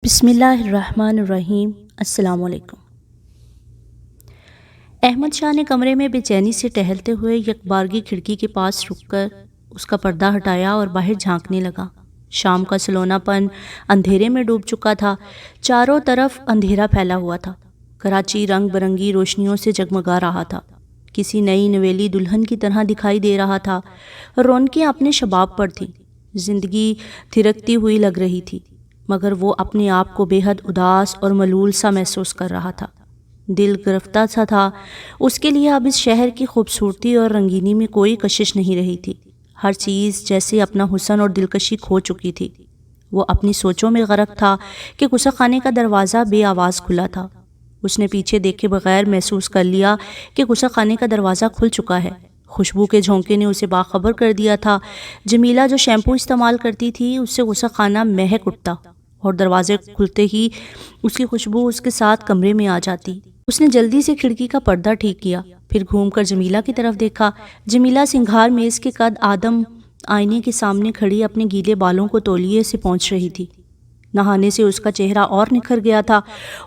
بسم اللہ الرحمن الرحیم۔ السلام علیکم۔ احمد شاہ نے کمرے میں بے چینی سے ٹہلتے ہوئے یکبارگی کھڑکی کے پاس رک کر اس کا پردہ ہٹایا اور باہر جھانکنے لگا۔ شام کا سلونا پن اندھیرے میں ڈوب چکا تھا، چاروں طرف اندھیرا پھیلا ہوا تھا۔ کراچی رنگ برنگی روشنیوں سے جگمگا رہا تھا، کسی نئی نویلی دلہن کی طرح دکھائی دے رہا تھا۔ رونقیں اپنے شباب پر تھیں، زندگی تھرکتی ہوئی لگ رہی تھی، مگر وہ اپنے آپ کو بے حد اداس اور ملول سا محسوس کر رہا تھا۔ دل گرفتہ سا تھا، اس کے لیے اب اس شہر کی خوبصورتی اور رنگینی میں کوئی کشش نہیں رہی تھی۔ ہر چیز جیسے اپنا حسن اور دلکشی کھو چکی تھی۔ وہ اپنی سوچوں میں غرق تھا کہ غسل خانے کا دروازہ بے آواز کھلا تھا۔ اس نے پیچھے دیکھے بغیر محسوس کر لیا کہ غسل خانے کا دروازہ کھل چکا ہے۔ خوشبو کے جھونکے نے اسے باخبر کر دیا تھا۔ جمیلہ جو شیمپو استعمال کرتی تھی، اس سے غسل خانہ مہک اٹھتا اور دروازے کھلتے ہی اس کی خوشبو اس کے ساتھ کمرے میں آ جاتی۔ اس نے جلدی سے کھڑکی کا پردہ ٹھیک کیا، پھر گھوم کر جمیلہ کی طرف دیکھا۔ جمیلہ سنگھار میز کے قد آدم آئینے کے سامنے کھڑی اپنے گیلے بالوں کو تولیے سے پونچھ رہی تھی۔ نہانے سے اس کا چہرہ اور نکھر گیا تھا،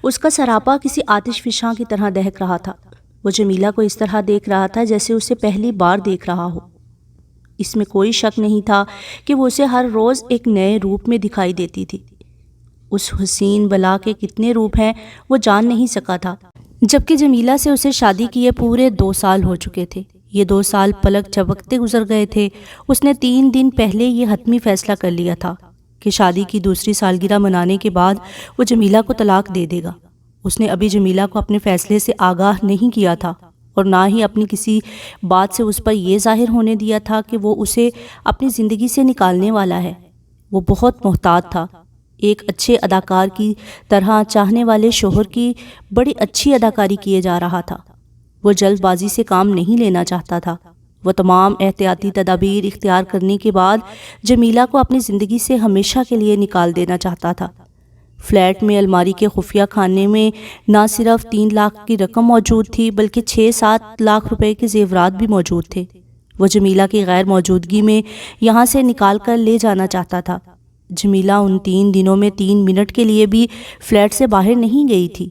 اس کا سراپا کسی آتش فشاں کی طرح دہک رہا تھا۔ وہ جمیلہ کو اس طرح دیکھ رہا تھا جیسے اسے پہلی بار دیکھ رہا ہو۔ اس میں کوئی شک نہیں تھا کہ وہ اسے ہر روز ایک نئے روپ میں دکھائی دیتی تھی۔ اس حسین بلا کے کتنے روپ ہیں وہ جان نہیں سکا تھا، جبکہ جمیلہ سے اسے شادی کیے پورے 2 سال ہو چکے تھے۔ یہ 2 سال پلک جھپکتے گزر گئے تھے۔ اس نے 3 دن پہلے یہ حتمی فیصلہ کر لیا تھا کہ شادی کی دوسری سالگرہ منانے کے بعد وہ جمیلہ کو طلاق دے دے گا۔ اس نے ابھی جمیلہ کو اپنے فیصلے سے آگاہ نہیں کیا تھا اور نہ ہی اپنی کسی بات سے اس پر یہ ظاہر ہونے دیا تھا کہ وہ اسے اپنی زندگی سے نکالنے والا ہے۔ وہ بہت محتاط تھا، ایک اچھے اداکار کی طرح چاہنے والے شوہر کی بڑی اچھی اداکاری کیے جا رہا تھا۔ وہ جلد بازی سے کام نہیں لینا چاہتا تھا۔ وہ تمام احتیاطی تدابیر اختیار کرنے کے بعد جمیلہ کو اپنی زندگی سے ہمیشہ کے لیے نکال دینا چاہتا تھا۔ فلیٹ میں الماری کے خفیہ خانے میں نہ صرف 3 لاکھ کی رقم موجود تھی بلکہ 6-7 لاکھ روپے کے زیورات بھی موجود تھے۔ وہ جمیلہ کی غیر موجودگی میں یہاں سے نکال کر لے جانا چاہتا تھا۔ جمیلہ ان 3 دنوں میں 3 منٹ کے لیے بھی فلیٹ سے باہر نہیں گئی تھی،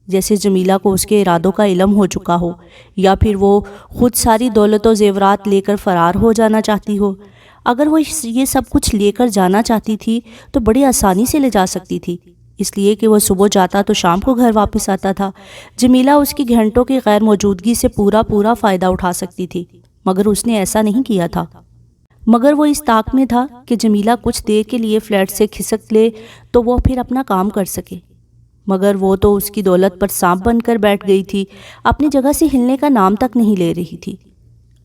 جیسے جمیلہ کو اس کے ارادوں کا علم ہو چکا ہو، یا پھر وہ خود ساری دولت و زیورات لے کر فرار ہو جانا چاہتی ہو۔ اگر وہ یہ سب کچھ لے کر جانا چاہتی تھی تو بڑی آسانی سے لے جا سکتی تھی، اس لیے کہ وہ صبح جاتا تو شام کو گھر واپس آتا تھا۔ جمیلہ اس کی گھنٹوں کی غیر موجودگی سے پورا فائدہ اٹھا سکتی تھی، مگر اس نے ایسا نہیں کیا تھا۔ مگر وہ اس طاق میں تھا کہ جمیلہ کچھ دیر کے لیے فلیٹ سے کھسک لے تو وہ پھر اپنا کام کر سکے، مگر وہ تو اس کی دولت پر سانپ بن کر بیٹھ گئی تھی، اپنی جگہ سے ہلنے کا نام تک نہیں لے رہی تھی۔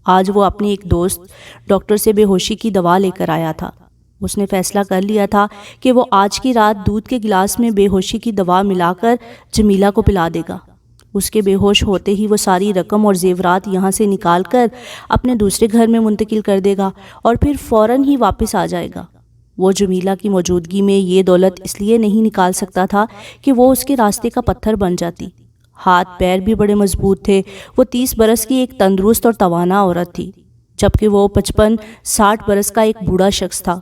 آج وہ اپنے ایک دوست ڈاکٹر سے بے ہوشی کی دوا لے کر آیا تھا۔ اس نے فیصلہ کر لیا تھا کہ وہ آج کی رات دودھ کے گلاس میں بے ہوشی کی دوا ملا کر جمیلہ کو پلا دے گا۔ اس کے بے ہوش ہوتے ہی وہ ساری رقم اور زیورات یہاں سے نکال کر اپنے دوسرے گھر میں منتقل کر دے گا اور پھر فوراً ہی واپس آ جائے گا۔ وہ جمیلہ کی موجودگی میں یہ دولت اس لیے نہیں نکال سکتا تھا کہ وہ اس کے راستے کا پتھر بن جاتی۔ ہاتھ پیر بھی بڑے مضبوط تھے۔ وہ 30 برس کی ایک تندرست اور توانا عورت تھی، جبکہ وہ 55-60 برس کا ایک بوڑھا شخص تھا۔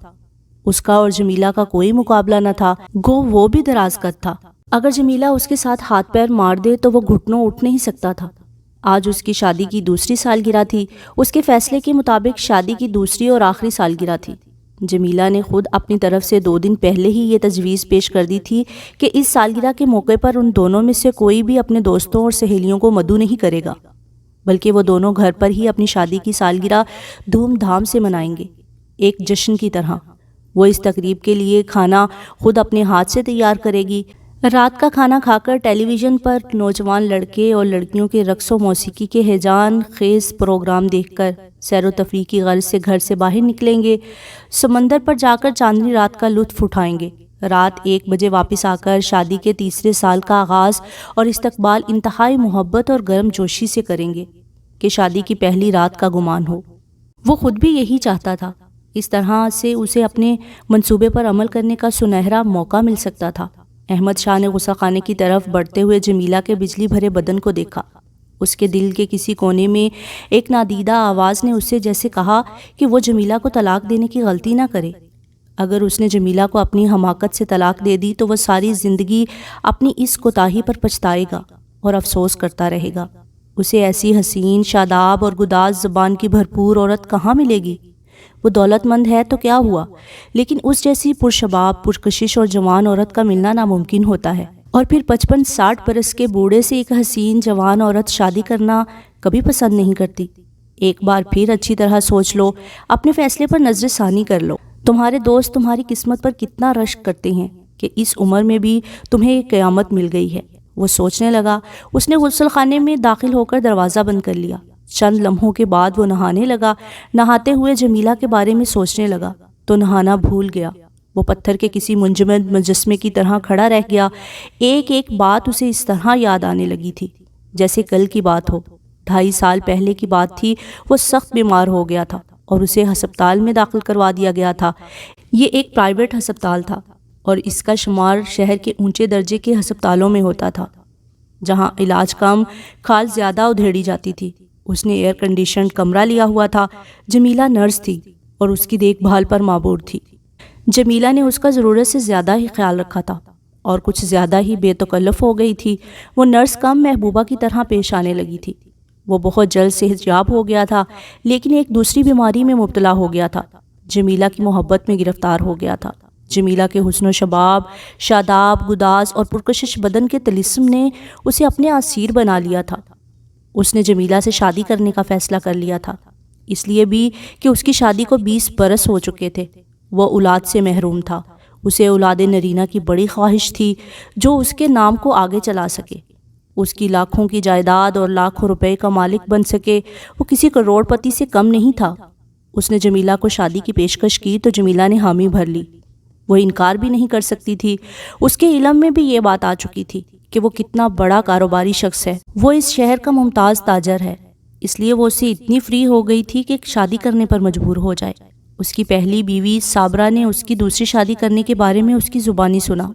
اس کا اور جمیلہ کا کوئی مقابلہ نہ تھا، گو وہ بھی دراز قد تھا۔ اگر جمیلہ اس کے ساتھ ہاتھ پیر مار دے تو وہ گھٹنوں اٹھ نہیں سکتا تھا۔ آج اس کی شادی کی دوسری سالگرہ تھی۔ اس کے فیصلے کے مطابق شادی کی دوسری اور آخری سالگرہ تھی۔ جمیلہ نے خود اپنی طرف سے 2 دن پہلے ہی یہ تجویز پیش کر دی تھی کہ اس سالگرہ کے موقع پر ان دونوں میں سے کوئی بھی اپنے دوستوں اور سہیلیوں کو مدعو نہیں کرے گا، بلکہ وہ دونوں گھر پر ہی اپنی شادی کی سالگرہ دھوم دھام سے منائیں گے، ایک جشن کی طرح۔ وہ اس تقریب کے لیے کھانا خود اپنے ہاتھ سے تیار کرے گی۔ رات کا کھانا کھا کر ٹیلی ویژن پر نوجوان لڑکے اور لڑکیوں کے رقص و موسیقی کے ہیجان خیز پروگرام دیکھ کر سیر و تفریح کی غرض سے گھر سے باہر نکلیں گے، سمندر پر جا کر چاندنی رات کا لطف اٹھائیں گے۔ رات 1 بجے واپس آ کر شادی کے تیسرے سال کا آغاز اور استقبال انتہائی محبت اور گرم جوشی سے کریں گے کہ شادی کی پہلی رات کا گمان ہو۔ وہ خود بھی یہی چاہتا تھا۔ اس طرح سے اسے اپنے منصوبے پر عمل کرنے کا سنہرا موقع مل سکتا تھا۔ احمد شاہ نے غسل خانے کی طرف بڑھتے ہوئے جمیلہ کے بجلی بھرے بدن کو دیکھا۔ اس کے دل کے کسی کونے میں ایک نادیدہ آواز نے اس سے جیسے کہا کہ وہ جمیلہ کو طلاق دینے کی غلطی نہ کرے۔ اگر اس نے جمیلہ کو اپنی حماقت سے طلاق دے دی تو وہ ساری زندگی اپنی اس کوتاہی پر پچھتائے گا اور افسوس کرتا رہے گا۔ اسے ایسی حسین، شاداب اور گداز زبان کی بھرپور عورت کہاں ملے گی؟ وہ دولت مند ہے تو کیا ہوا، لیکن اس جیسی پرشباب، پرکشش اور جوان عورت کا ملنا ناممکن ہوتا ہے۔ اور پھر 55-60 برس کے بوڑھے سے ایک حسین جوان عورت شادی کرنا کبھی پسند نہیں کرتی۔ ایک بار پھر اچھی طرح سوچ لو، اپنے فیصلے پر نظر ثانی کر لو۔ تمہارے دوست تمہاری قسمت پر کتنا رشک کرتے ہیں کہ اس عمر میں بھی تمہیں ایک قیامت مل گئی ہے۔ وہ سوچنے لگا۔ اس نے غسل خانے میں داخل ہو کر دروازہ بند کر لیا۔ چند لمحوں کے بعد وہ نہانے لگا۔ نہاتے ہوئے جمیلہ کے بارے میں سوچنے لگا تو نہانا بھول گیا۔ وہ پتھر کے کسی منجمد مجسمے کی طرح کھڑا رہ گیا۔ ایک ایک بات اسے اس طرح یاد آنے لگی تھی جیسے کل کی بات ہو۔ 2.5 سال پہلے کی بات تھی۔ وہ سخت بیمار ہو گیا تھا اور اسے ہسپتال میں داخل کروا دیا گیا تھا۔ یہ ایک پرائیویٹ ہسپتال تھا اور اس کا شمار شہر کے اونچے درجے کے ہسپتالوں میں ہوتا تھا، جہاں علاج کم، کھال زیادہ ادھیڑی جاتی تھی۔ اس نے ایئر کنڈیشنڈ کمرہ لیا ہوا تھا۔ جمیلہ نرس تھی اور اس کی دیکھ بھال پر مامور تھی۔ جمیلہ نے اس کا ضرورت سے زیادہ ہی خیال رکھا تھا اور کچھ زیادہ ہی بے تکلف ہو گئی تھی۔ وہ نرس کم محبوبہ کی طرح پیش آنے لگی تھی۔ وہ بہت جلد صحت یاب ہو گیا تھا، لیکن ایک دوسری بیماری میں مبتلا ہو گیا تھا۔ جمیلہ کی محبت میں گرفتار ہو گیا تھا۔ جمیلہ کے حسن و شباب، شاداب، گداز اور پرکشش بدن کے طلسم نے اسے اپنے اسیر بنا لیا تھا۔ اس نے جمیلہ سے شادی کرنے کا فیصلہ کر لیا تھا، اس لیے بھی کہ اس کی شادی کو 20 برس ہو چکے تھے۔ وہ اولاد سے محروم تھا۔ اسے اولاد نرینہ کی بڑی خواہش تھی جو اس کے نام کو آگے چلا سکے، اس کی لاکھوں کی جائیداد اور لاکھوں روپے کا مالک بن سکے۔ وہ کسی کروڑ پتی سے کم نہیں تھا۔ اس نے جمیلہ کو شادی کی پیشکش کی تو جمیلہ نے حامی بھر لی۔ وہ انکار بھی نہیں کر سکتی تھی۔ اس کے علم میں بھی یہ بات آ چکی تھی کہ وہ کتنا بڑا کاروباری شخص ہے۔ وہ اس شہر کا ممتاز تاجر ہے، اس لیے وہ اسے اتنی فری ہو گئی تھی کہ شادی کرنے پر مجبور ہو جائے۔ اس کی پہلی بیوی صابرہ نے اس کی دوسری شادی کرنے کے بارے میں اس کی زبانی سنا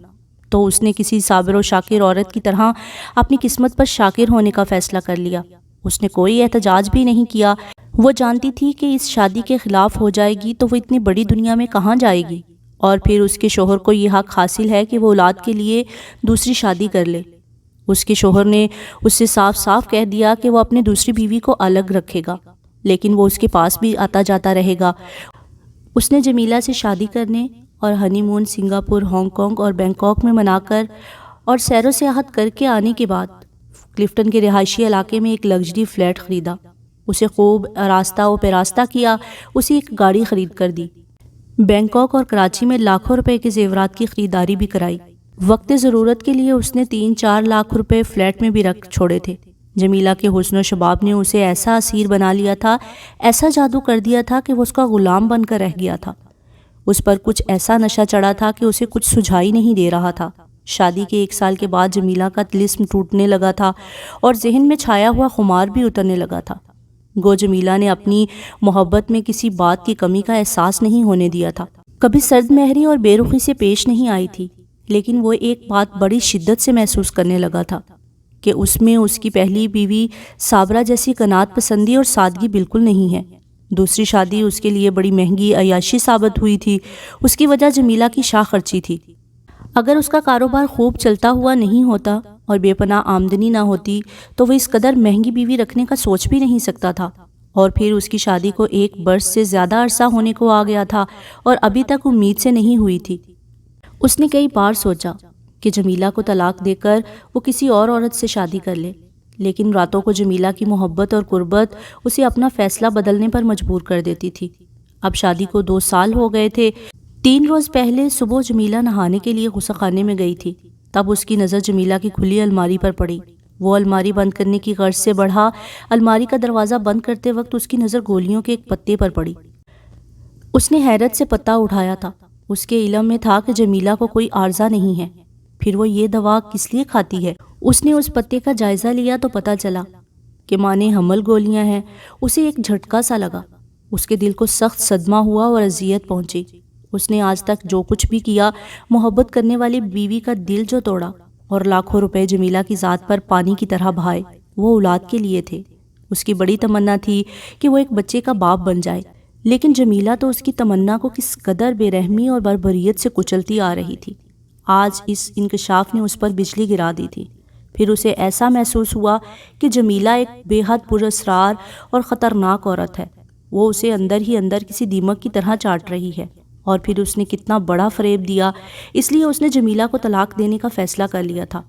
تو اس نے کسی صابر و شاکر عورت کی طرح اپنی قسمت پر شاکر ہونے کا فیصلہ کر لیا۔ اس نے کوئی احتجاج بھی نہیں کیا۔ وہ جانتی تھی کہ اس شادی کے خلاف ہو جائے گی تو وہ اتنی بڑی دنیا میں کہاں جائے گی، اور پھر اس کے شوہر کو یہ حق حاصل ہے کہ وہ اولاد کے لیے دوسری شادی کر لے۔ اس کے شوہر نے اس سے صاف صاف کہہ دیا کہ وہ اپنی دوسری بیوی کو الگ رکھے گا، لیکن وہ اس کے پاس بھی آتا جاتا رہے گا۔ اس نے جمیلہ سے شادی کرنے اور ہنی مون سنگاپور، ہانگ کانگ اور بینکاک میں منا کر اور سیر و سیاحت کر کے آنے کے بعد کلفٹن کے رہائشی علاقے میں ایک لگژری فلیٹ خریدا۔ اسے خوب آراستہ و پیراستہ کیا۔ اسے ایک گاڑی خرید کر دی۔ بینکاک اور کراچی میں لاکھوں روپے کے زیورات کی خریداری بھی کرائی۔ وقت ضرورت کے لیے اس نے 3-4 لاکھ روپے فلیٹ میں بھی رکھ چھوڑے تھے۔ جمیلہ کے حسن و شباب نے اسے ایسا اسیر بنا لیا تھا، ایسا جادو کر دیا تھا کہ وہ اس کا غلام بن کر رہ گیا تھا۔ اس پر کچھ ایسا نشہ چڑھا تھا کہ اسے کچھ سجھائی نہیں دے رہا تھا۔ شادی کے 1 سال کے بعد جمیلہ کا طلسم ٹوٹنے لگا تھا اور ذہن میں چھایا ہوا خمار بھی اترنے لگا تھا۔ گو جمیلہ نے اپنی محبت میں کسی بات کی کمی کا احساس نہیں ہونے دیا تھا۔ کبھی سرد مہری اور بے رخی سے پیش نہیں آئی تھی، لیکن وہ ایک بات بڑی شدت سے محسوس کرنے لگا تھا کہ اس میں اس کی پہلی بیوی صابرہ جیسی قناعت پسندی اور سادگی بالکل نہیں ہے۔ دوسری شادی اس کے لیے بڑی مہنگی عیاشی ثابت ہوئی تھی۔ اس کی وجہ جمیلہ کی شاہ خرچی تھی۔ اگر اس کا کاروبار خوب چلتا ہوا نہیں ہوتا اور بے پناہ آمدنی نہ ہوتی تو وہ اس قدر مہنگی بیوی رکھنے کا سوچ بھی نہیں سکتا تھا۔ اور پھر اس کی شادی کو 1 برس سے زیادہ عرصہ ہونے کو آ گیا تھا اور ابھی تک امید سے نہیں ہوئی تھی۔ اس نے کئی بار سوچا کہ جمیلہ کو طلاق دے کر وہ کسی اور عورت سے شادی کر لے، لیکن راتوں کو جمیلہ کی محبت اور قربت اسے اپنا فیصلہ بدلنے پر مجبور کر دیتی تھی۔ اب شادی کو 2 سال ہو گئے تھے۔ 3 روز پہلے صبح جمیلہ نہانے کے لیے غسل خانے میں گئی تھی، تب اس کی نظر جمیلہ کی کھلی الماری پر پڑی۔ وہ الماری بند کرنے کی غرض سے بڑھا۔ الماری کا دروازہ بند کرتے وقت اس کی نظر گولیوں کے ایک پتے پر پڑی۔ اس نے حیرت سے پتہ اٹھایا تھا۔ اس کے علم میں تھا کہ جمیلہ کو کوئی عارضہ نہیں ہے، پھر وہ یہ دوا کس لیے کھاتی ہے؟ اس نے اس پتے کا جائزہ لیا تو پتہ چلا کہ معنی حمل گولیاں ہیں۔ اسے ایک جھٹکا سا لگا۔ اس کے دل کو سخت صدمہ ہوا اور اذیت پہنچی۔ اس نے آج تک جو کچھ بھی کیا، محبت کرنے والی بیوی کا دل جو توڑا اور لاکھوں روپے جمیلہ کی ذات پر پانی کی طرح بہائے، وہ اولاد کے لیے تھے۔ اس کی بڑی تمنا تھی کہ وہ ایک بچے کا باپ بن جائے، لیکن جمیلہ تو اس کی تمنا کو کس قدر بے رحمی اور بربریت سے کچلتی آ رہی تھی۔ آج اس انکشاف نے اس پر بجلی گرا دی تھی۔ پھر اسے ایسا محسوس ہوا کہ جمیلہ ایک بے حد پراسرار اور خطرناک عورت ہے۔ وہ اسے اندر ہی اندر کسی دیمک کی طرح چاٹ رہی ہے، اور پھر اس نے کتنا بڑا فریب دیا، اس لیے اس نے جمیلہ کو طلاق دینے کا فیصلہ کر لیا تھا۔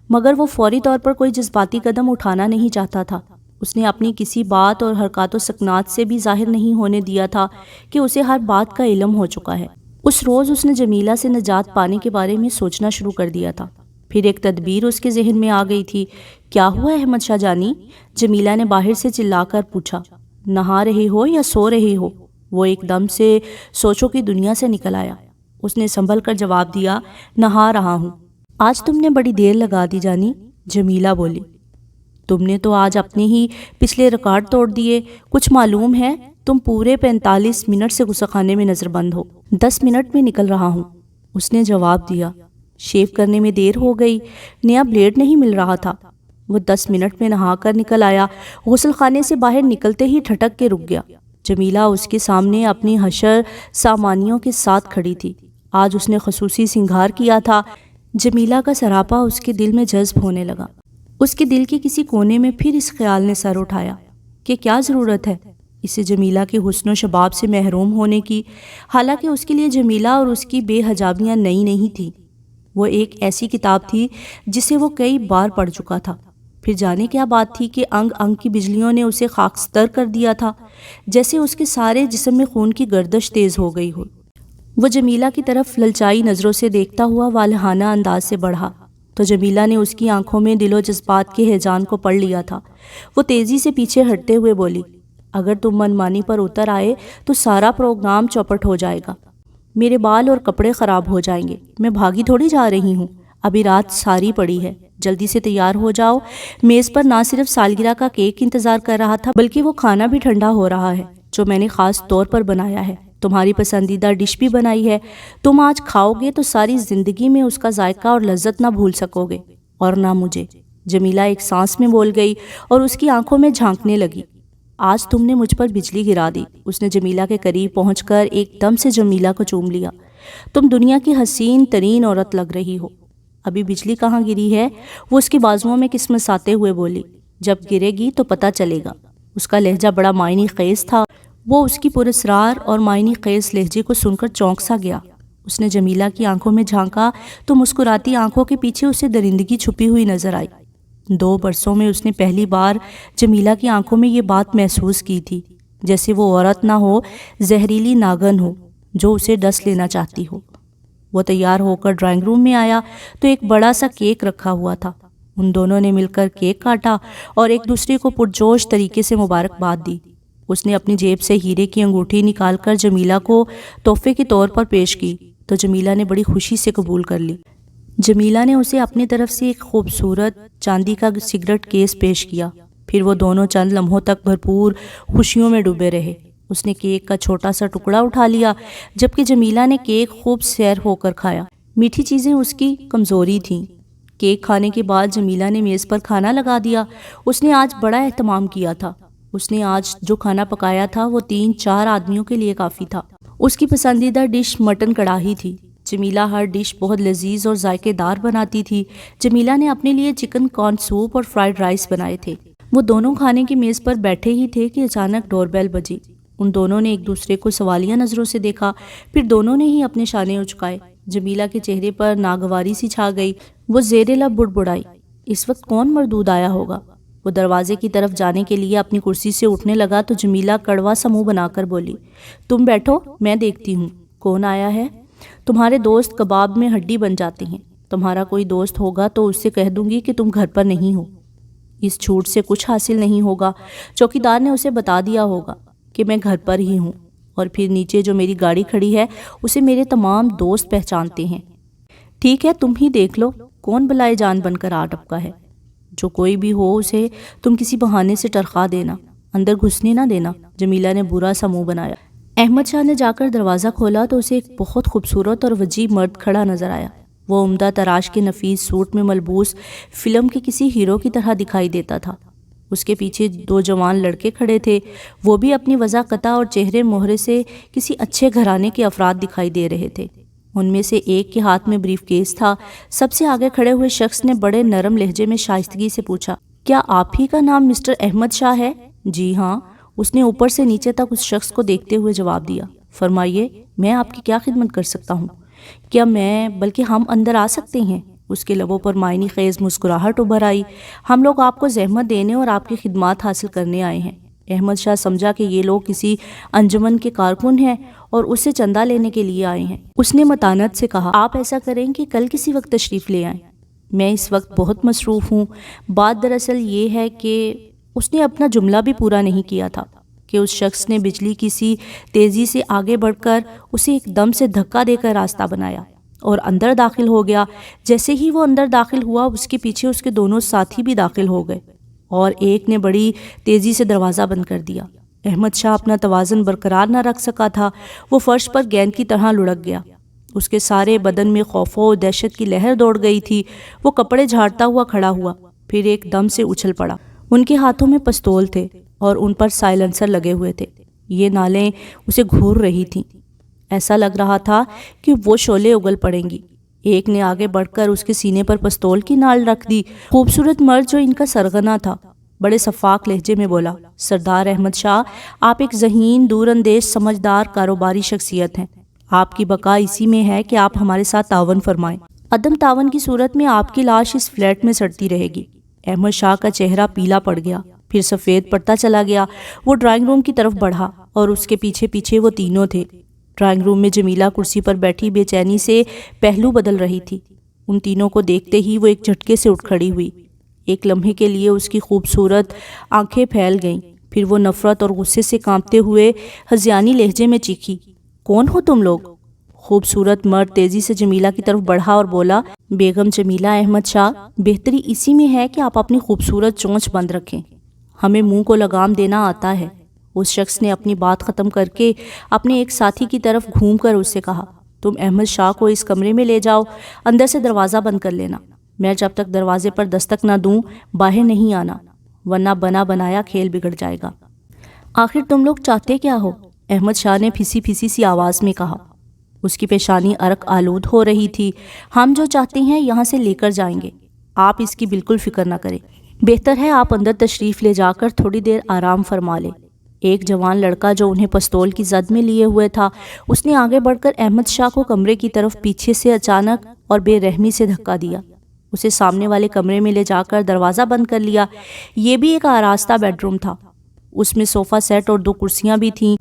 مگر وہ فوری طور پر کوئی جذباتی قدم اٹھانا نہیں چاہتا تھا۔ اس نے اپنی کسی بات اور حرکات و سکنات سے بھی ظاہر نہیں ہونے دیا تھا کہ اسے ہر بات کا علم ہو چکا ہے۔ اس روز اس نے جمیلہ سے نجات پانے کے بارے میں سوچنا شروع کر دیا تھا۔ پھر ایک تدبیر اس کے ذہن میں آ گئی تھی۔ کیا ہوا احمد شاہ جانی؟ جمیلہ نے باہر سے چلا کر پوچھا۔ نہا رہے ہو یا سو رہے ہو؟ وہ ایک دم سے سوچوں کی دنیا سے نکل آیا۔ اس نے سنبھل کر جواب دیا، نہا رہا ہوں۔ آج تم نے بڑی دیر لگا دی جانی، جمیلہ بولی۔ تم نے تو آج اپنے ہی پچھلے ریکارڈ توڑ دیے۔ کچھ معلوم ہے؟ تم پورے 45 منٹ سے غسل خانے میں نظر بند ہو۔ 10 منٹ میں نکل رہا ہوں، اس نے جواب دیا۔ شیو کرنے میں دیر ہو گئی، نیا بلیڈ نہیں مل رہا تھا۔ وہ 10 منٹ میں نہا کر نکل آیا۔ غسل خانے سے باہر نکلتے ہی ٹھٹک کے رک گیا۔ جمیلہ اس کے سامنے اپنی حشر سامانیوں کے ساتھ کھڑی تھی۔ آج اس نے خصوصی سنگھار کیا تھا۔ جمیلہ کا سراپا اس کے دل میں جذب ہونے لگا۔ اس کے دل کے کسی کونے میں پھر اس خیال نے سر اٹھایا کہ کیا ضرورت ہے اسے جمیلہ کے حسن و شباب سے محروم ہونے کی، حالانکہ اس کے لیے جمیلہ اور اس کی بے حجابیاں نئی نہیں تھیں۔ وہ ایک ایسی کتاب تھی جسے وہ کئی بار پڑھ چکا تھا۔ پھر جانے کیا بات تھی کہ انگ انگ کی بجلیوں نے اسے خاکستر کر دیا تھا، جیسے اس کے سارے جسم میں خون کی گردش تیز ہو گئی ہو۔ وہ جمیلہ کی طرف للچائی نظروں سے دیکھتا ہوا والہانہ انداز سے بڑھا تو جمیلہ نے اس کی آنکھوں میں دل و جذبات کے ہیجان کو پڑھ لیا تھا۔ وہ تیزی سے پیچھے ہٹتے ہوئے بولی، اگر تم منمانی پر اتر آئے تو سارا پروگرام چوپٹ ہو جائے گا۔ میرے بال اور کپڑے خراب ہو جائیں گے۔ میں بھاگی تھوڑی جا رہی ہوں، ابھی رات ساری پڑی ہے، جلدی سے تیار ہو جاؤ۔ میز پر نہ صرف سالگرہ کا کیک انتظار کر رہا تھا بلکہ وہ کھانا بھی ٹھنڈا ہو رہا ہے جو میں نے خاص طور پر بنایا ہے۔ تمہاری پسندیدہ ڈش بھی بنائی ہے، تم آج کھاؤ گے تو ساری زندگی میں اس کا ذائقہ اور لذت نہ بھول سکو گے، اور نہ مجھے۔ جمیلہ ایک سانس میں بول گئی اور اس کی آنکھوں میں جھانکنے لگی۔ آج تم نے مجھ پر بجلی گرا دی۔ اس نے جمیلہ کے قریب پہنچ کر ایک دم سے جمیلہ کو چوم لیا۔ تم دنیا کی حسین ترین عورت لگ رہی ہو۔ ابھی بجلی کہاں گری ہے؟ وہ اس کے بازوؤں میں کسمساتے ہوئے بولی۔ جب گرے گی تو پتہ چلے گا۔ اس کا لہجہ بڑا معنی خیز تھا۔ وہ اس کی پراسرار اور معنی خیز لہجے کو سن کر چونک سا گیا۔ اس نے جمیلہ کی آنکھوں میں جھانکا تو مسکراتی آنکھوں کے پیچھے اسے درندگی چھپی ہوئی نظر آئی۔ 2 برسوں میں اس نے پہلی بار جمیلہ کی آنکھوں میں یہ بات محسوس کی تھی، جیسے وہ عورت نہ ہو، زہریلی ناگن ہو جو اسے ڈس لینا چاہتی ہو۔ وہ تیار ہو کر ڈرائنگ روم میں آیا تو ایک بڑا سا کیک رکھا ہوا تھا۔ ان دونوں نے مل کر کیک کاٹا اور ایک دوسرے کو پرجوش طریقے سے مبارکباد دی۔ اس نے اپنی جیب سے ہیرے کی انگوٹھی نکال کر جمیلہ کو تحفے کے طور پر پیش کی تو جمیلہ نے بڑی خوشی سے قبول کر لی۔ جمیلہ نے اسے اپنی طرف سے ایک خوبصورت چاندی کا سگریٹ کیس پیش کیا۔ پھر وہ دونوں چند لمحوں تک بھرپور خوشیوں میں ڈوبے رہے۔ اس نے کیک کا چھوٹا سا ٹکڑا اٹھا لیا جبکہ جمیلہ نے کیک خوب سیر ہو کر کھایا۔ میٹھی چیزیں اس کی کمزوری تھیں۔ کیک کھانے کے بعد جمیلہ نے میز پر کھانا لگا دیا۔ اس نے آج بڑا اہتمام کیا تھا۔ اس نے آج جو کھانا پکایا تھا وہ 3-4 آدمیوں کے لیے کافی تھا۔ اس کی پسندیدہ ڈش مٹن کڑاہی تھی۔ جمیلہ ہر ڈش بہت لذیذ اور ذائقے دار بناتی تھی۔ جمیلہ نے اپنے لیے چکن کارن سوپ اور فرائیڈ رائس بنائے تھے۔ وہ دونوں کھانے کی میز پر بیٹھے ہی تھے کہ اچانک ڈور بیل بجی۔ ان دونوں نے ایک دوسرے کو سوالیہ نظروں سے دیکھا، پھر دونوں نے ہی اپنے شانے اچکائے۔ جمیلہ کے چہرے پر ناگواری سی چھا گئی۔ وہ زیر لب بڑبڑائی، اس وقت کون مردود آیا ہوگا؟ وہ دروازے کی طرف جانے کے لیے اپنی کرسی سے اٹھنے لگا تو جمیلہ کڑوا سا منہ بنا کر بولی، تم بیٹھو، میں دیکھتی ہوں کون آیا ہے۔ تمہارے دوست کباب میں ہڈی بن جاتے ہیں۔ تمہارا کوئی دوست ہوگا تو اس سے کہہ دوں گی کہ تم گھر پر نہیں ہو۔ اس جھوٹ سے کچھ حاصل نہیں ہوگا۔ چوکیدار نے اسے بتا دیا ہوگا کہ میں گھر پر ہی ہوں، اور پھر نیچے جو میری گاڑی کھڑی ہے اسے میرے تمام دوست پہچانتے ہیں۔ ٹھیک ہے، تم ہی دیکھ لو کون بلائے جان بن کر آ ٹپکا ہے۔ جو کوئی بھی ہو اسے تم کسی بہانے سے ٹرخا دینا، اندر گھسنے نہ دینا۔ جمیلہ نے برا سا منہ بنایا۔ احمد شاہ نے جا کر دروازہ کھولا تو اسے ایک بہت خوبصورت اور وجیح مرد کھڑا نظر آیا۔ وہ عمدہ تراش کے نفیس سوٹ میں ملبوس فلم کے کسی ہیرو کی طرح دکھائی دیتا تھا۔ اس کے پیچھے 2 جوان لڑکے کھڑے تھے، وہ بھی اپنی وضاحت اور چہرے مہرے سے کسی اچھے گھرانے کے افراد دکھائی دے رہے تھے۔ ان میں سے ایک کے ہاتھ میں بریف کیس تھا۔ سب سے آگے کھڑے ہوئے شخص نے بڑے نرم لہجے میں شائستگی سے پوچھا، کیا آپ ہی کا نام مسٹر احمد شاہ ہے؟ جی ہاں، اس نے اوپر سے نیچے تک اس شخص کو دیکھتے ہوئے جواب دیا۔ فرمائیے، میں آپ کی کیا خدمت کر سکتا ہوں؟ کیا میں بلکہ ہم اندر آ سکتے ہیں؟ اس کے لبوں پر معنی خیز مسکراہٹ ابھر آئی۔ ہم لوگ آپ کو زحمت دینے اور آپ کی خدمات حاصل کرنے آئے ہیں۔ احمد شاہ سمجھا کہ یہ لوگ کسی انجمن کے کارکن ہیں اور اس سے چندہ لینے کے لیے آئے ہیں۔ اس نے متانت سے کہا، آپ ایسا کریں کہ کل کسی وقت تشریف لے آئیں، میں اس وقت بہت مصروف ہوں۔ بات دراصل یہ ہے کہ اس نے اپنا جملہ بھی پورا نہیں کیا تھا کہ اس شخص نے بجلی کی سی تیزی سے آگے بڑھ کر اسے ایک دم سے دھکا دے کر راستہ بنایا اور اندر داخل ہو گیا۔ جیسے ہی وہ اندر داخل ہوا، اس کے پیچھے اس کے دونوں ساتھی بھی داخل ہو گئے اور ایک نے بڑی تیزی سے دروازہ بند کر دیا۔ احمد شاہ اپنا توازن برقرار نہ رکھ سکا تھا، وہ فرش پر گیند کی طرح لڑک گیا۔ اس کے سارے بدن میں خوف و دہشت کی لہر دوڑ گئی تھی۔ وہ کپڑے جھاڑتا ہوا کھڑا ہوا، پھر ایک دم سے اچھل پڑا۔ ان کے ہاتھوں میں پستول تھے اور ان پر سائلنسر لگے ہوئے تھے۔ یہ نالیں اسے گھور رہی تھیں، ایسا لگ رہا تھا کہ وہ شعلے اگل پڑیں گی۔ ایک نے آگے بڑھ کر اس کے سینے پر پستول کی نال رکھ دی۔ خوبصورت مرد جو ان کا سرغنہ تھا بڑے شفاف لہجے میں بولا، سردار احمد شاہ، آپ ایک ذہین، دور اندیش، سمجھدار کاروباری شخصیت ہیں۔ آپ کی بقا اسی میں ہے کہ آپ ہمارے ساتھ تعاون فرمائیں، عدم تعاون کی صورت میں آپ کی لاش اس فلیٹ میں سڑتی رہے گی۔ احمد شاہ کا چہرہ پیلا پڑ گیا، پھر سفید پڑتا چلا گیا۔ وہ ڈرائنگ روم کی طرف بڑھا اور اس کے پیچھے پیچھے وہ تینوں تھے۔ ڈرائنگ روم میں جمیلہ کرسی پر بیٹھی بے چینی سے پہلو بدل رہی تھی۔ ان تینوں کو دیکھتے ہی وہ ایک جھٹکے سے اٹھ کھڑی ہوئی۔ ایک لمحے کے لیے اس کی خوبصورت آنکھیں پھیل گئیں، پھر وہ نفرت اور غصے سے کانپتے ہوئے ہذیانی لہجے میں چیخی، کون ہو تم لوگ؟ خوبصورت مرد تیزی سے جمیلہ کی طرف بڑھا اور بولا، بیگم جمیلہ احمد شاہ، بہتری اسی میں ہے کہ آپ اپنی خوبصورت چونچ بند رکھیں، ہمیں منہ کو لگام دینا آتا ہے۔ اس شخص نے اپنی بات ختم کر کے اپنے ایک ساتھی کی طرف گھوم کر اس سے کہا، تم احمد شاہ کو اس کمرے میں لے جاؤ، اندر سے دروازہ بند کر لینا۔ میں جب تک دروازے پر دستک نہ دوں باہر نہیں آنا، ورنہ بنا بنایا کھیل بگڑ جائے گا۔ آخر تم لوگ چاہتے کیا ہو؟ احمد شاہ نے پھیسی پھیسی سی آواز میں کہا۔ اس کی پیشانی عرق آلود ہو رہی تھی۔ ہم جو چاہتے ہیں یہاں سے لے کر جائیں گے، آپ اس کی بالکل فکر نہ کریں۔ بہتر ہے آپ اندر تشریف لے جا کر تھوڑی دیر آرام فرما لیں۔ ایک جوان لڑکا جو انہیں پستول کی زد میں لیے ہوئے تھا، اس نے آگے بڑھ کر احمد شاہ کو کمرے کی طرف پیچھے سے اچانک اور بے رحمی سے دھکا دیا، اسے سامنے والے کمرے میں لے جا کر دروازہ بند کر لیا۔ یہ بھی ایک آراستہ بیڈ روم تھا، اس میں صوفہ سیٹ اور 2 کرسیاں بھی تھیں۔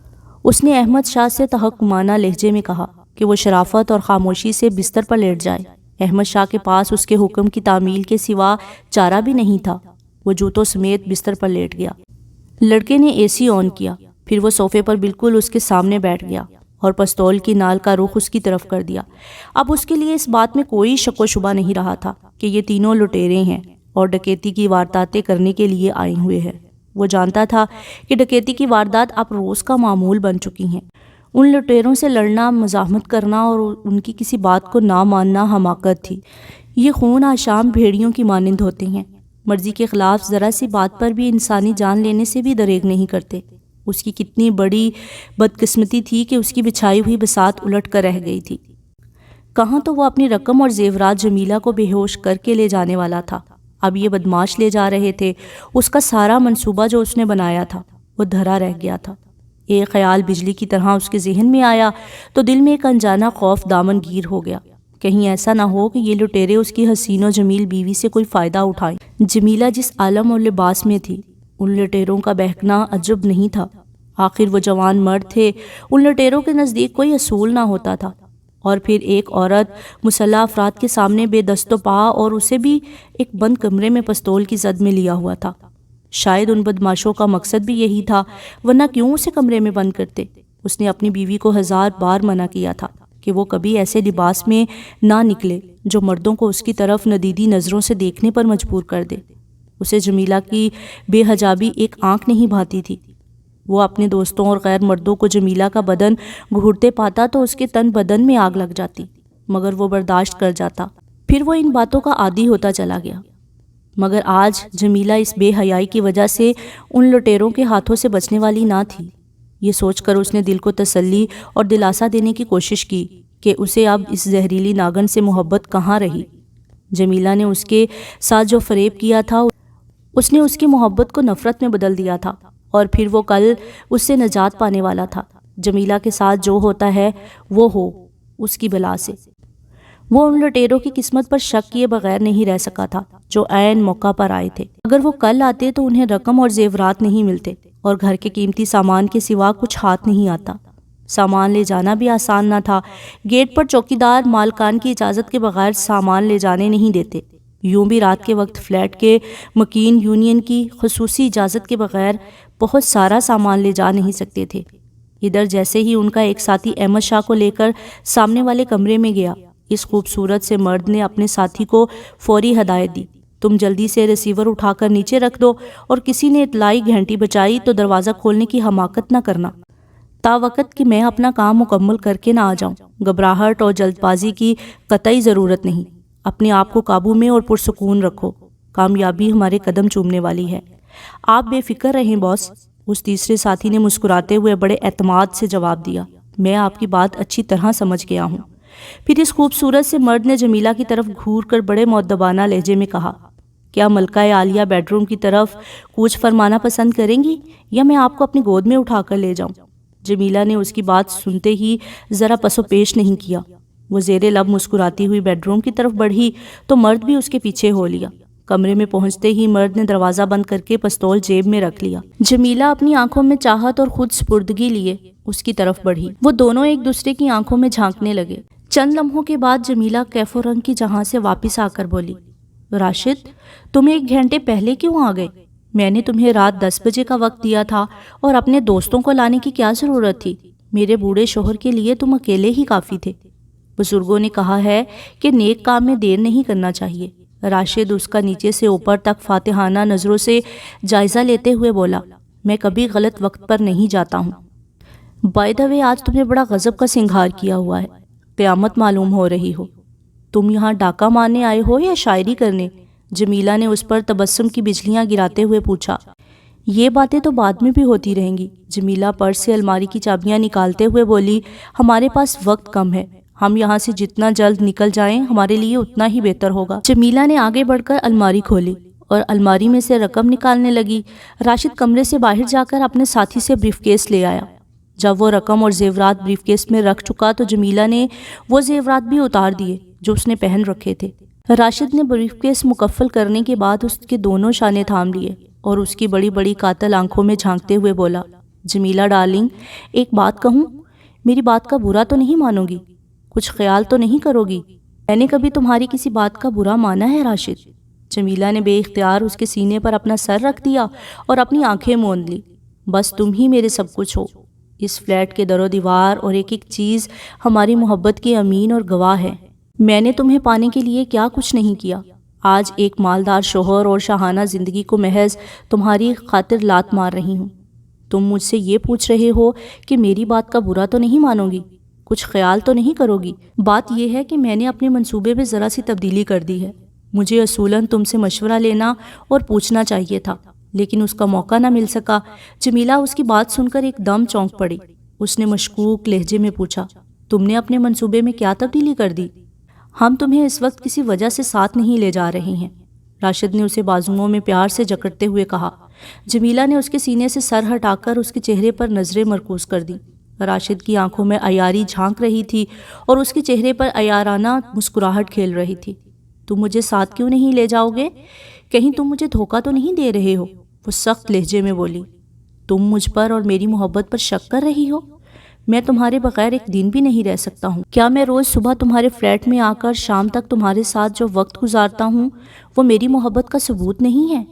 اس نے احمد شاہ سے تحکمانہ لہجے میں کہا کہ وہ شرافت اور خاموشی سے بستر پر لیٹ جائے۔ احمد شاہ کے پاس اس کے حکم کی تعمیل کے سوا چارہ بھی نہیں تھا۔ وہ جوتوں سمیت بستر پر لیٹ گیا۔ لڑکے نے اے سی آن کیا، پھر وہ صوفے پر بالکل اس کے سامنے بیٹھ گیا اور پستول کی نال کا رخ اس کی طرف کر دیا۔ اب اس کے لیے اس بات میں کوئی شک و شبہ نہیں رہا تھا کہ یہ تینوں لٹیرے ہیں اور ڈکیتی کی وارداتیں کرنے کے لیے آئے ہوئے ہیں۔ وہ جانتا تھا کہ ڈکیتی کی واردات اب روز کا معمول بن چکی ہیں۔ ان لٹیروں سے لڑنا، مزاحمت کرنا اور ان کی کسی بات کو نہ ماننا حماقت تھی۔ یہ خون آشام بھیڑیوں کی مانند ہوتے ہیں، مرضی کے خلاف ذرا سی بات پر بھی انسانی جان لینے سے بھی دریغ نہیں کرتے۔ اس کی کتنی بڑی بدقسمتی تھی کہ اس کی بچھائی ہوئی بساط الٹ کر رہ گئی تھی۔ کہاں تو وہ اپنی رقم اور زیورات جمیلہ کو بے ہوش کر کے لے جانے والا تھا، اب یہ بدماش لے جا رہے تھے۔ اس کا سارا منصوبہ جو اس نے بنایا تھا وہ دھرا رہ گیا تھا۔ ایک خیال بجلی کی طرح اس کے ذہن میں آیا تو دل میں ایک انجانا خوف دامن گیر ہو گیا، کہیں ایسا نہ ہو کہ یہ لٹیرے اس کی حسین و جمیل بیوی سے کوئی فائدہ اٹھائیں۔ جمیلہ جس عالم اور لباس میں تھی، ان لٹیروں کا بہکنا عجب نہیں تھا۔ آخر وہ جوان مرد تھے، ان لٹیروں کے نزدیک کوئی اصول نہ ہوتا تھا۔ اور پھر ایک عورت مسلح افراد کے سامنے بے دست و پا، اور اسے بھی ایک بند کمرے میں پستول کی زد میں لیا ہوا تھا۔ شاید ان بدماشوں کا مقصد بھی یہی تھا، ورنہ کیوں اسے کمرے میں بند کرتے؟ اس نے اپنی بیوی کو 1000 بار منع کیا تھا کہ وہ کبھی ایسے لباس میں نہ نکلے جو مردوں کو اس کی طرف ندیدی نظروں سے دیکھنے پر مجبور کر دے۔ اسے جمیلہ کی بے حجابی ایک آنکھ نہیں بھاتی تھی۔ وہ اپنے دوستوں اور غیر مردوں کو جمیلہ کا بدن گھورتے پاتا تو اس کے تن بدن میں آگ لگ جاتی، مگر وہ برداشت کر جاتا۔ پھر وہ ان باتوں کا عادی ہوتا چلا گیا۔ مگر آج جمیلہ اس بے حیائی کی وجہ سے ان لٹیروں کے ہاتھوں سے بچنے والی نہ تھی۔ یہ سوچ کر اس نے دل کو تسلی اور دلاسا دینے کی کوشش کی کہ اسے اب اس زہریلی ناگن سے محبت کہاں رہی۔ جمیلہ نے اس کے ساتھ جو فریب کیا تھا اس نے اس کی محبت کو نفرت میں بدل دیا تھا، اور پھر وہ کل اس سے نجات پانے والا تھا۔ جمیلہ کے ساتھ جو ہوتا ہے وہ ہو اس کی بلا سے۔ وہ ان لٹیروں کی قسمت پر شک کیے بغیر نہیں رہ سکا تھا جو عین موقع پر آئے تھے۔ اگر وہ کل آتے تو انہیں رقم اور زیورات نہیں ملتے اور گھر کے قیمتی سامان کے سوا کچھ ہاتھ نہیں آتا۔ سامان لے جانا بھی آسان نہ تھا۔ گیٹ پر چوکیدار مالکان کی اجازت کے بغیر سامان لے جانے نہیں دیتے۔ یوں بھی رات کے وقت فلیٹ کے مکین یونین کی خصوصی اجازت کے بغیر بہت سارا سامان لے جا نہیں سکتے تھے۔ ادھر جیسے ہی ان کا ایک ساتھی احمد شاہ کو لے کر سامنے والے کمرے میں گیا، اس خوبصورت سے مرد نے اپنے ساتھی کو فوری ہدایت دی، تم جلدی سے ریسیور اٹھا کر نیچے رکھ دو، اور کسی نے اطلاعی گھنٹی بجائی تو دروازہ کھولنے کی حماقت نہ کرنا، تا وقت کہ میں اپنا کام مکمل کر کے نہ آ جاؤں۔ گھبراہٹ اور جلد بازی کی قطعی ضرورت نہیں، اپنے آپ کو قابو میں اور پرسکون رکھو، کامیابی ہمارے قدم چومنے والی ہے۔ آپ بے فکر رہیں باس، اس تیسرے ساتھی نے مسکراتے ہوئے بڑے اعتماد سے جواب دیا، میں آپ کی بات اچھی طرح سمجھ گیا ہوں۔ پھر اس خوبصورت سے مرد نے جمیلہ کی طرف گھور کر بڑے مؤدبانہ لہجے میں کہا، کیا ملکہ عالیہ بیڈ روم کی طرف کوچ فرمانا پسند کریں گی یا میں آپ کو اپنی گود میں اٹھا کر لے جاؤں؟ جمیلہ نے اس کی بات سنتے ہی ذرا پس و پیش نہیں کیا۔ وہ زیر لب مسکراتی ہوئی بیڈ روم کی طرف بڑھی تو مرد بھی اس کے پیچھے ہو لیا۔ کمرے میں پہنچتے ہی مرد نے دروازہ بند کر کے پستول جیب میں رکھ لیا۔ جمیلہ اپنی آنکھوں میں چاہت اور خود سپردگی لیے اس کی طرف بڑھی۔ وہ دونوں ایک دوسرے کی آنکھوں میں جھانکنے لگے۔ چند لمحوں کے بعد جمیلہ کیف و رنگ کی جہاں سے واپس آ کر بولی، راشد تم 1 گھنٹے پہلے کیوں آ گئے؟ میں نے تمہیں رات 10 بجے کا وقت دیا تھا اور اپنے دوستوں کو لانے کی کیا ضرورت تھی؟ میرے بوڑھے شوہر کے لیے تم اکیلے ہی کافی تھے۔ بزرگوں نے کہا ہے کہ نیک کام میں دیر نہیں کرنا چاہیے۔ راشد اس کا نیچے سے اوپر تک فاتحانہ نظروں سے جائزہ لیتے ہوئے بولا، میں کبھی غلط وقت پر نہیں جاتا ہوں۔ بائی دا وے آج تم نے بڑا غضب کا سنگھار کیا ہوا ہے، قیامت معلوم ہو رہی ہو۔ تم یہاں ڈاکہ مارنے آئے ہو یا شاعری کرنے؟ جمیلہ نے اس پر تبسم کی بجلیاں گراتے ہوئے پوچھا۔ یہ باتیں تو بعد میں بھی ہوتی رہیں گی۔ جمیلہ پرس سے الماری کی چابیاں نکالتے ہوئے بولی، ہمارے پاس وقت کم ہے، ہم یہاں سے جتنا جلد نکل جائیں ہمارے لیے اتنا ہی بہتر ہوگا۔ جمیلہ نے آگے بڑھ کر الماری کھولی اور الماری میں سے رقم نکالنے لگی۔ راشد کمرے سے باہر جا کر اپنے ساتھی سے بریف کیس لے آیا۔ جب وہ رقم اور زیورات بریف کیس میں رکھ چکا تو جمیلہ نے وہ زیورات بھی اتار دیے جو اس نے پہن رکھے تھے۔ راشد نے بریف کیس مکفل کرنے کے بعد اس کے دونوں شانے تھام لیے اور اس کی بڑی بڑی قاتل آنکھوں میں جھانکتے ہوئے بولا، جمیلہ ڈارلنگ ایک بات کہوں، میری بات کا برا تو نہیں مانو گی؟ کچھ خیال تو نہیں کرو گی؟ میں نے کبھی تمہاری کسی بات کا برا مانا ہے راشد؟ جمیلہ نے بے اختیار اس کے سینے پر اپنا سر رکھ دیا اور اپنی آنکھیں موند لی۔ بس تم ہی میرے سب کچھ ہو۔ اس فلیٹ کے در و دیوار اور ایک ایک چیز ہماری محبت کی امین اور گواہ ہے۔ میں نے تمہیں پانے کے لیے کیا کچھ نہیں کیا۔ آج ایک مالدار شوہر اور شاہانہ زندگی کو محض تمہاری خاطر لات مار رہی ہوں۔ تم مجھ سے یہ پوچھ رہے ہو کہ میری بات کا برا تو نہیں مانو گی؟ کچھ خیال تو نہیں کرو گی؟ بات یہ ہے کہ میں نے اپنے منصوبے میں ذرا سی تبدیلی کر دی ہے۔ مجھے اصولاً تم سے مشورہ لینا اور پوچھنا چاہیے تھا، لیکن اس کا موقع نہ مل سکا۔ جمیلہ اس کی بات سن کر ایک دم چونک پڑی۔ اس نے مشکوک لہجے میں پوچھا، تم نے اپنے منصوبے میں کیا تبدیلی کر دی؟ ہم تمہیں اس وقت کسی وجہ سے ساتھ نہیں لے جا رہے ہیں، راشد نے اسے بازوؤں میں پیار سے جکڑتے ہوئے کہا۔ جمیلہ نے اس کے سینے سے سر ہٹا کر اس کے چہرے پر نظریں مرکوز کر دیں۔ راشد کی آنکھوں میں عیاری جھانک رہی تھی اور اس کے چہرے پر عیارانہ مسکراہٹ کھیل رہی تھی۔ تم مجھے ساتھ کیوں نہیں لے جاؤ گے؟ کہیں تم مجھے دھوکہ تو نہیں دے رہے ہو؟ وہ سخت لہجے میں بولی۔ تم مجھ پر اور میری محبت پر شک کر رہی ہو؟ میں تمہارے بغیر ایک دن بھی نہیں رہ سکتا ہوں۔ کیا میں روز صبح تمہارے فلیٹ میں آ کر شام تک تمہارے ساتھ جو وقت گزارتا ہوں وہ میری محبت کا ثبوت نہیں ہے؟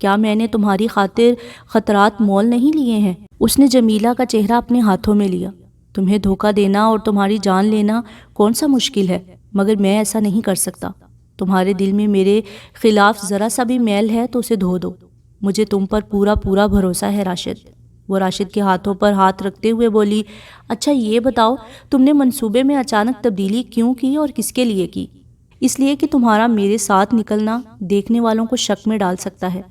کیا میں نے تمہاری خاطر خطرات مول نہیں لیے ہیں؟ اس نے جمیلہ کا چہرہ اپنے ہاتھوں میں لیا۔ تمہیں دھوکہ دینا اور تمہاری جان لینا کون سا مشکل ہے، مگر میں ایسا نہیں کر سکتا۔ تمہارے دل میں میرے خلاف ذرا سا بھی میل ہے تو اسے دھو دو۔ مجھے تم پر پورا پورا بھروسہ ہے راشد۔ وہ راشد کے ہاتھوں پر ہاتھ رکھتے ہوئے بولی، اچھا یہ بتاؤ تم نے منصوبے میں اچانک تبدیلی کیوں کی اور کس کے لیے کی؟ اس لیے کہ تمہارا میرے ساتھ نکلنا دیکھنے والوں کو شک میں ڈال سکتا ہے۔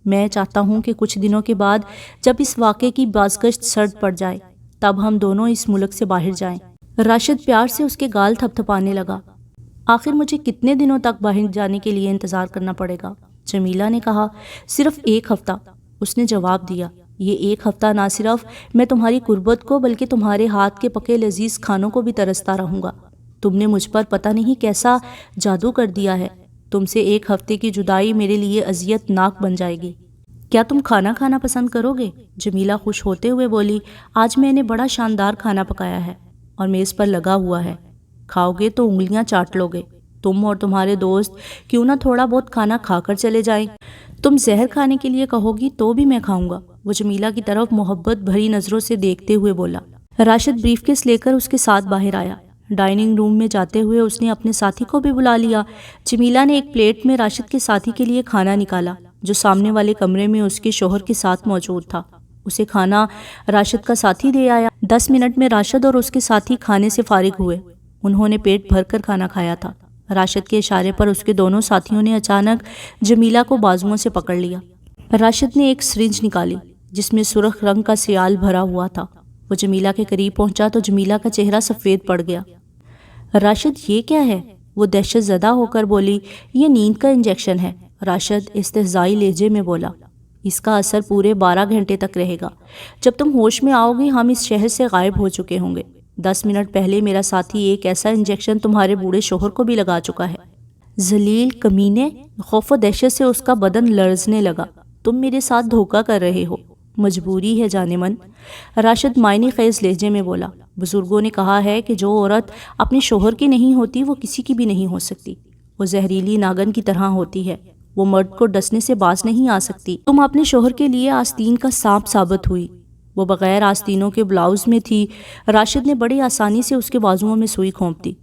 میں چاہتا ہوں کہ کچھ دنوں کے بعد جب اس واقعے کی بازگشت سرد پڑ جائے تب ہم دونوں اس ملک سے باہر جائیں۔ راشد پیار سے اس کے گال تھپ تھپانے لگا۔ آخر مجھے کتنے دنوں تک باہر جانے کے لیے انتظار کرنا پڑے گا؟ جمیلہ نے کہا۔ صرف 1 ہفتہ، اس نے جواب دیا۔ یہ 1 ہفتہ نہ صرف میں تمہاری قربت کو بلکہ تمہارے ہاتھ کے پکے لذیذ کھانوں کو بھی ترستا رہوں گا۔ تم نے مجھ پر پتہ نہیں کیسا جادو کر دیا ہے۔ تم سے 1 ہفتے کی جدائی میرے لیے اذیت ناک بن جائے گی۔ کیا تم کھانا کھانا پسند کرو گے؟ جمیلہ خوش ہوتے ہوئے بولی۔ آج میں نے بڑا شاندار کھانا پکایا ہے اور میز پر لگا ہوا ہے۔ کھاؤ گے تو انگلیاں چاٹ لو گے۔ تم اور تمہارے دوست کیوں نہ تھوڑا بہت کھانا کھا کر چلے جائیں؟ تم زہر کھانے کے لیے کہو گی تو بھی میں کھاؤں گا، وہ جمیلہ کی طرف محبت بھری نظروں سے دیکھتے ہوئے بولا۔ راشد بریف کیس لے کر اس کے ساتھ باہر آیا۔ ڈائننگ روم میں جاتے ہوئے اس نے اپنے ساتھی کو بھی بلا لیا۔ جمیلہ نے ایک پلیٹ میں راشد کے ساتھی کے لیے کھانا نکالا جو سامنے والے کمرے میں اس کے شوہر کے ساتھ موجود تھا۔ اسے کھانا راشد کا ساتھی دے آیا۔ 10 منٹ میں راشد اور اس کے ساتھی کھانے سے فارغ ہوئے۔ انہوں نے پیٹ بھر کر کھانا کھایا تھا۔ راشد کے اشارے پر اس کے دونوں ساتھیوں نے اچانک جمیلہ کو بازوؤں سے پکڑ لیا۔ راشد نے ایک سرنج نکالی جس میں سرخ رنگ کا سیال بھرا ہوا تھا۔ وہ جمیلہ کے قریب پہنچا تو جمیلہ کا چہرہ سفید پڑ گیا۔ راشد یہ کیا ہے؟ وہ دہشت زدہ ہو کر بولی۔ یہ نیند کا انجیکشن ہے، راشد استہزائی لہجے میں بولا۔ اس کا اثر پورے 12 گھنٹے تک رہے گا۔ جب تم ہوش میں آؤ گی ہم اس شہر سے غائب ہو چکے ہوں گے۔ 10 منٹ پہلے میرا ساتھی ایک ایسا انجیکشن تمہارے بوڑھے شوہر کو بھی لگا چکا ہے۔ ذلیل کمینے! خوف و دہشت سے اس کا بدن لرزنے لگا۔ تم میرے ساتھ دھوکہ کر رہے ہو۔ مجبوری ہے جانے من، راشد معنی خیز لہجے میں بولا۔ بزرگوں نے کہا ہے کہ جو عورت اپنے شوہر کی نہیں ہوتی وہ کسی کی بھی نہیں ہو سکتی۔ وہ زہریلی ناگن کی طرح ہوتی ہے، وہ مرد کو ڈسنے سے باز نہیں آ سکتی۔ تم اپنے شوہر کے لیے آستین کا سانپ ثابت ہوئی۔ وہ بغیر آستینوں کے بلاؤز میں تھی۔ راشد نے بڑی آسانی سے اس کے بازوؤں میں سوئی کھونپ دی۔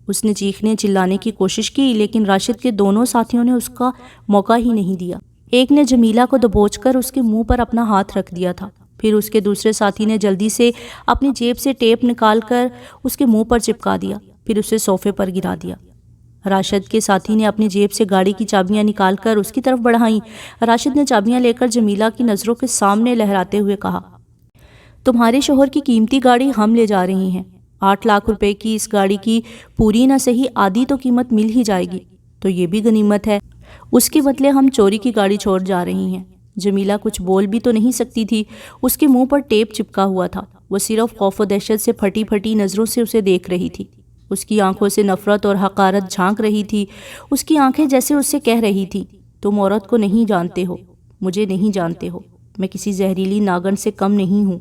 اس نے چیخنے چلانے کی کوشش کی لیکن راشد کے دونوں ساتھیوں نے اس کا موقع ہی نہیں دیا۔ ایک نے جمیلہ کو دبوچ کر اس کے منہ پر اپنا ہاتھ رکھ دیا تھا، پھر اس کے دوسرے ساتھی نے جلدی سے اپنی جیب سے ٹیپ نکال کر اس کے منہ پر چپکا دیا، پھر اسے صوفے پر گرا دیا۔ راشد کے ساتھی نے اپنی جیب سے گاڑی کی چابیاں نکال کر اس کی طرف بڑھائیں۔ راشد نے چابیاں لے کر جمیلہ کی نظروں کے سامنے لہراتے ہوئے کہا، تمہارے شوہر کی قیمتی گاڑی ہم لے جا رہے ہیں۔ 8 لاکھ روپے کی اس گاڑی کی پوری نہ صحیح آدھی تو قیمت مل ہی جائے گی، تو یہ بھی غنیمت ہے۔ اس کے بدلے ہم چوری کی گاڑی چھوڑ جا رہی ہیں۔ جمیلہ کچھ بول بھی تو نہیں سکتی تھی، اس کے منہ پر ٹیپ چپکا ہوا تھا۔ وہ صرف خوف و دہشت سے پھٹی پھٹی نظروں سے اسے دیکھ رہی تھی۔ اس کی آنکھوں سے نفرت اور حقارت جھانک رہی تھی۔ اس کی آنکھیں جیسے اس سے کہہ رہی تھی، تم عورت کو نہیں جانتے ہو، مجھے نہیں جانتے ہو، میں کسی زہریلی ناگن سے کم نہیں ہوں،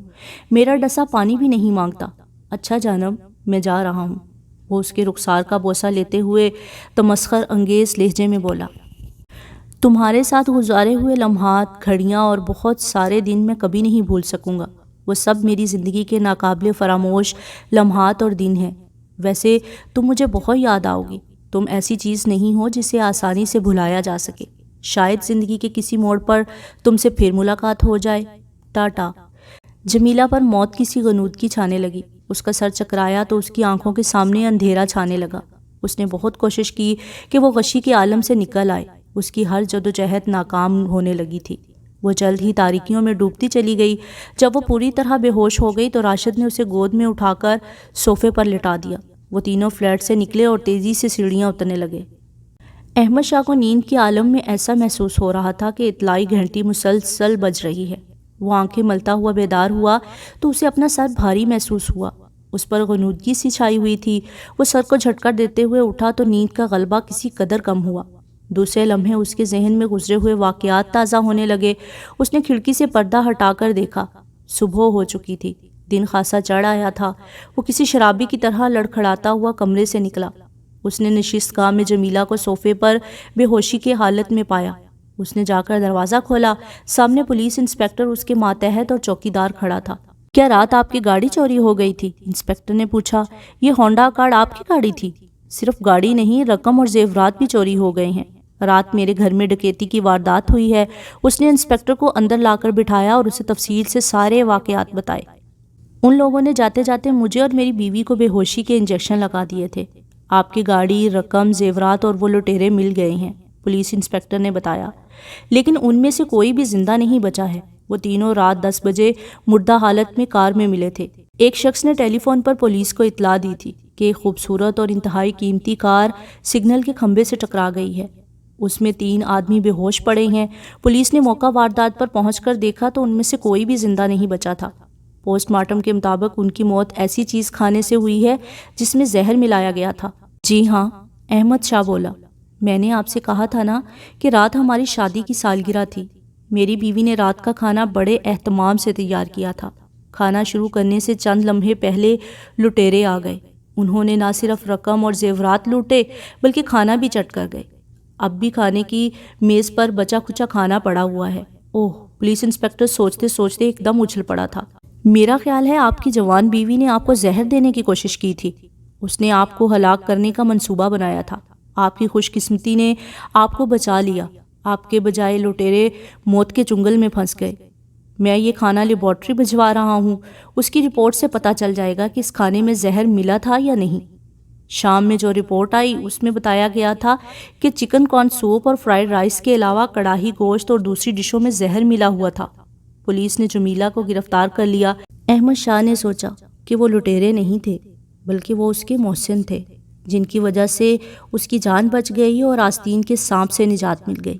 میرا ڈسا پانی بھی نہیں مانگتا۔ اچھا جانم، میں جا رہا ہوں، وہ اس کے رخسار کا بوسہ لیتے ہوئے تمسخر انگیز لہجے میں بولا۔ تمہارے ساتھ گزارے ہوئے لمحات، گھڑیاں اور بہت سارے دن میں کبھی نہیں بھول سکوں گا۔ وہ سب میری زندگی کے ناقابل فراموش لمحات اور دن ہیں۔ ویسے تم مجھے بہت یاد آؤ گی۔ تم ایسی چیز نہیں ہو جسے آسانی سے بھلایا جا سکے۔ شاید زندگی کے کسی موڑ پر تم سے پھر ملاقات ہو جائے۔ ٹاٹا۔ جمیلہ پر موت کی سی غنودگی چھانے لگی۔ اس کا سر چکرایا تو اس کی آنکھوں کے سامنے اندھیرا چھانے لگا۔ اس نے بہت کوشش کی کہ وہ غشی کے عالم سے نکل آئے۔ اس کی ہر جدوجہد ناکام ہونے لگی تھی۔ وہ جلد ہی تاریکیوں میں ڈوبتی چلی گئی۔ جب وہ پوری طرح بے ہوش ہو گئی تو راشد نے اسے گود میں اٹھا کر صوفے پر لٹا دیا۔ وہ تینوں فلیٹ سے نکلے اور تیزی سے سیڑھیاں اترنے لگے۔ احمد شاہ کو نیند کے عالم میں ایسا محسوس ہو رہا تھا کہ اطلاعی گھنٹی مسلسل بج رہی ہے۔ وہ آنکھیں ملتا ہوا بیدار ہوا تو اسے اپنا سر بھاری محسوس ہوا۔ اس پر غنودگی سی چھائی ہوئی تھی۔ وہ سر کو جھٹکا دیتے ہوئے اٹھا تو نیند کا غلبہ کسی قدر کم ہوا۔ دوسرے لمحے اس کے ذہن میں گزرے ہوئے واقعات تازہ ہونے لگے۔ اس نے کھڑکی سے پردہ ہٹا کر دیکھا۔ صبح ہو چکی تھی، دن خاصا چڑھ آیا تھا۔ وہ کسی شرابی کی طرح لڑکھڑاتا ہوا کمرے سے نکلا۔ اس نے نشست گاہ میں جمیلہ کو صوفے پر بے ہوشی کی حالت میں پایا۔ اس نے جا کر دروازہ کھولا۔ سامنے پولیس انسپکٹر اس کے ماتحت اور چوکیدار کھڑا تھا۔ کیا رات آپ کی گاڑی چوری ہو گئی تھی؟ انسپکٹر نے پوچھا۔ یہ ہونڈا اکارڈ آپ کی گاڑی تھی؟ صرف گاڑی نہیں، رقم اور زیورات بھی چوری ہو گئے ہیں۔ رات میرے گھر میں ڈکیتی کی واردات ہوئی ہے۔ اس نے انسپکٹر کو اندر لا کر بٹھایا اور اسے تفصیل سے سارے واقعات بتائے۔ ان لوگوں نے جاتے جاتے مجھے اور میری بیوی کو بے ہوشی کے انجیکشن لگا دیے تھے۔ آپ کی گاڑی، رقم، زیورات اور وہ لٹیرے مل گئے ہیں، پولیس انسپکٹر نے بتایا، لیکن ان میں سے کوئی بھی زندہ نہیں بچا ہے۔ وہ تینوں رات 10 بجے مردہ حالت میں کار میں ملے تھے۔ ایک شخص نے ٹیلی فون پر پولیس کو اطلاع دی تھی کہ ایک خوبصورت اور انتہائی قیمتی کار سگنل کے کھمبے سے ٹکرا گئی ہے، اس میں 3 آدمی بے ہوش پڑے ہیں۔ پولیس نے موقع واردات پر پہنچ کر دیکھا تو ان میں سے کوئی بھی زندہ نہیں بچا تھا۔ پوسٹ مارٹم کے مطابق ان کی موت ایسی چیز کھانے سے ہوئی ہے جس میں زہر ملایا گیا تھا۔ جی ہاں، احمد شاہ بولا، میں نے آپ سے کہا تھا نا کہ رات ہماری شادی کی سالگرہ تھی۔ میری بیوی نے رات کا کھانا بڑے اہتمام سے تیار کیا تھا۔ کھانا شروع کرنے سے چند لمحے پہلے لٹیرے آ گئے۔ انہوں نے نہ صرف رقم اور زیورات لوٹے بلکہ کھانا بھی چٹ کر گئے۔ اب بھی کھانے کی میز پر بچا کھچا کھانا پڑا ہوا ہے۔ اوہ، پولیس انسپکٹر سوچتے سوچتے ایک دم اچھل پڑا تھا۔ میرا خیال ہے آپ کی جوان بیوی نے آپ کو زہر دینے کی کوشش کی تھی۔ اس نے آپ کو ہلاک کرنے کا منصوبہ بنایا تھا۔ آپ کی خوش قسمتی نے آپ کو بچا لیا۔ آپ کے بجائے لٹیرے موت کے چنگل میں پھنس گئے۔ میں یہ کھانا لیبارٹری بھجوا رہا ہوں، اس کی رپورٹ سے پتہ چل جائے گا کہ اس کھانے میں زہر ملا تھا یا نہیں۔ شام میں جو رپورٹ آئی اس میں بتایا گیا تھا کہ چکن کارن سوپ اور فرائیڈ رائس کے علاوہ کڑاہی گوشت اور دوسری ڈشوں میں زہر ملا ہوا تھا۔ پولیس نے جمیلہ کو گرفتار کر لیا۔ احمد شاہ نے سوچا کہ وہ لٹیرے نہیں تھے بلکہ وہ اس کے محسن تھے، جن کی وجہ سے اس کی جان بچ گئی اور آستین کے سانپ سے نجات مل گئی۔